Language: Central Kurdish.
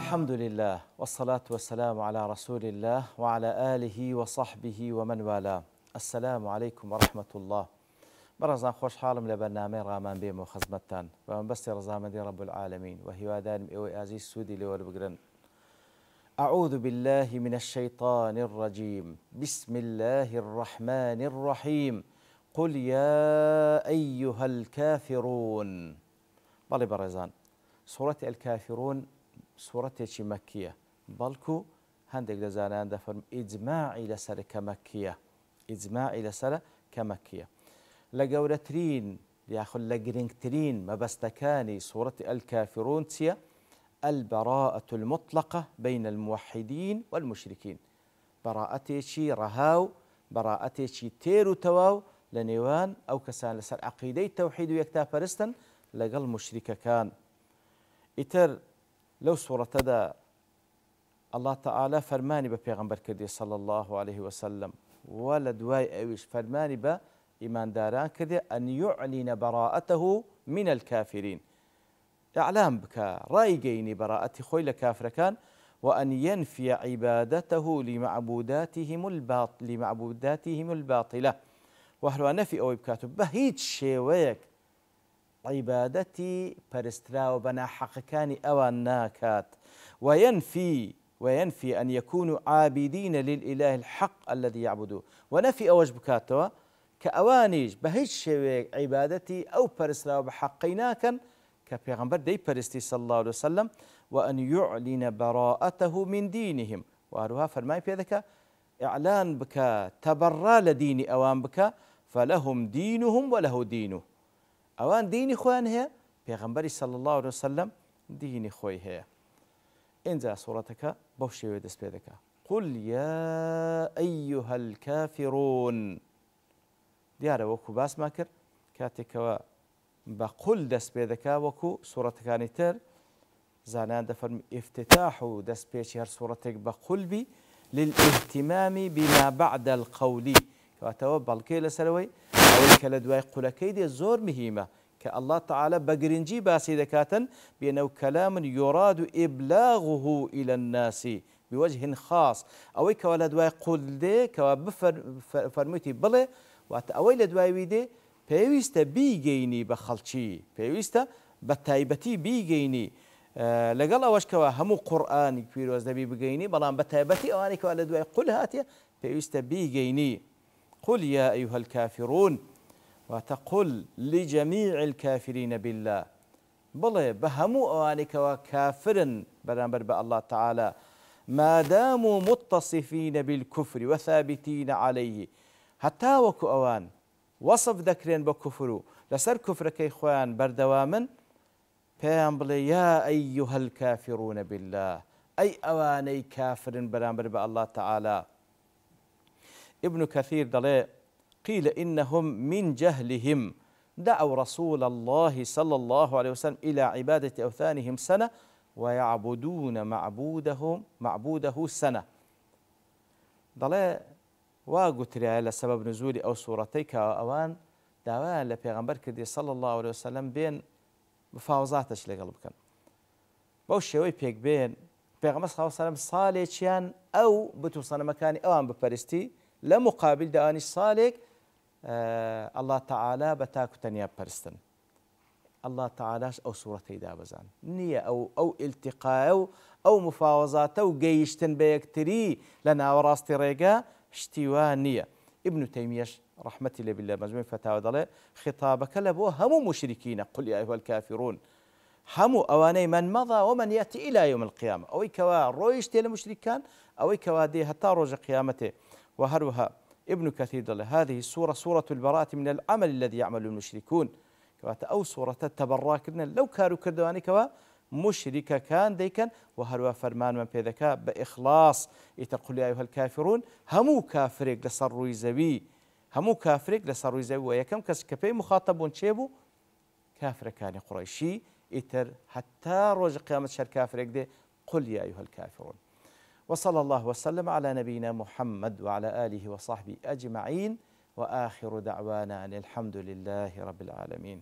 الحمد لله والصلاة والسلام على رسول الله وعلى آله وصحبه ومن والاه. السلام عليكم ورحمة الله. برزان خوش حالم لبرنامج رامان بيم وخزمتان ومن بس رزامدي رب العالمين وهي وادان إوي أزيز سودي لور بقرن. أعوذ بالله من الشيطان الرجيم. بسم الله الرحمن الرحيم. قل يا أيها الكافرون. بالي برزان سورة الكافرون سورة مكية بلكو هندق لزانان دفرم إجماعي لسر كمكية إجماعي لسر كمكية لقورترين ياخذ لقرنكترين ما بستكاني سورة الكافرون تيا البراءة المطلقة بين الموحدين والمشركين. براءتي شي رهاو براءتي شي تيرو تواو لنيوان أو كسان لسر عقيدي توحيد ويكتا فرستن لقل مشركة كان إتر لو سورة دا الله تعالى فرماني ببيغمبر كردي صلى الله عليه وسلم ولا دواي أويش فرماني با إيمان داران كردي أن يعلن براءته من الكافرين. إعلام بك رايقيني براءتي خوي لكافر كان وأن ينفي عبادته لمعبوداتهم الباطلة وهلو نفي أو بكاتب بهيت شيويك عبادتي برسترا وبنا حقكاني أوان ناكات وينفي أن يكونوا عابدين للإله الحق الذي يعبدوه ونفي أوج بكاتوا كأوانيج بهيج شوي عبادتي أو برسترا وبحقيناكا كبيغمبر دي برستي صلى الله عليه وسلم وأن يعلن براءته من دينهم وهروها فرماي في ذلك إعلان بك تبرى لديني أوان بك فلهم دينهم وله دينه أوان ديني خوان هي بيغمبري صلى الله عليه وسلم ديني خوي هي إنزا صورتك بوشي ودس بيدك قل يا أيها الكافرون ديارة وكو باس ماكر كاتك بقل دس بيدك وكو صورتك نتر زانان دفرم افتتاح دس بيشي هر صورتك بقل بي للاهتمام بما بعد القولي كاتوا بالكيل سلوي أو كالدواء قلكيد الزور مهمة كالله تعالى بقرنجي باسي ذكاتا بأنه كلام يراد إبلاغه إلى الناس بوجه خاص أو كالدواء قل دي كوابفرميتي بلي وأوي لدواء ويدي بيويستا بيجيني بخلشي بيويستا بتايبتي بيجيني لقال أوش كوا همو قرآن كبير دبي بيجيني بلان بتايبتي أواني كالدواء قل هاتيا بيويستا بيجيني قل يا أيها الكافرون وتقول لجميع الكافرين بالله بلى بهمو أوانك وكافر برامبر بالله تعالى ما داموا متصفين بالكفر وثابتين عليه حتى وكو أوان وصف ذكرين بكفروا لسر كفر كي خوان بردواما بيان بلى يا أيها الكافرون بالله أي أواني كافر برامبر بالله تعالى. ابن كثير دلي قيل إنهم من جهلهم دعوا رسول الله صلى الله عليه وسلم إلى عبادة أوثانهم سنة ويعبدون معبوده سنة. دلي واقتري على سبب نزول أو صورتيك أوان دعوان لبيغمبر كدي صلى الله عليه وسلم بين مفاوضاتش لقلبك بوشي بيك بين بيغمبر صلى الله عليه وسلم صالحيان أو بتوصل مكاني أوان ببرستي لمقابل داني صالح الله تعالى بتاكو تنيا برستن الله تعالى أو صورتي دابزان نية أو التقاء أو مفاوضات أو جيشتن بيكتري لنا وراستي ريقا اشتوانية. ابن تيمية رحمة الله بالله مجموع فتاوى ضلي خطابك لبو همو مشركين قل يا أيها الكافرون همو أواني من مضى ومن يأتي إلى يوم القيامة أو كوا رويشتي لمشركان أو كوا دي حتى روج قيامته. وهروها ابن كثير دل هذه السورة سورة البراءة من العمل الذي يعمل المشركون كواتا أو سورة التبراكرنا لو كانوا كردواني كوا مشركة كان ديكا وهروها فرمان من بذكاء بإخلاص يتقول يا أيها الكافرون همو كافرق لصروا يزوي همو كافرق لصروا يزوي ويكم كسكبي مخاطبون شيبو كافر كان قريشي إتر حتى روج قيامة شر كافرق دي قل يا أيها الكافرون. وصلى الله وسلم على نبينا محمد وعلى آله وصحبه أجمعين وآخر دعوانا أن الحمد لله رب العالمين.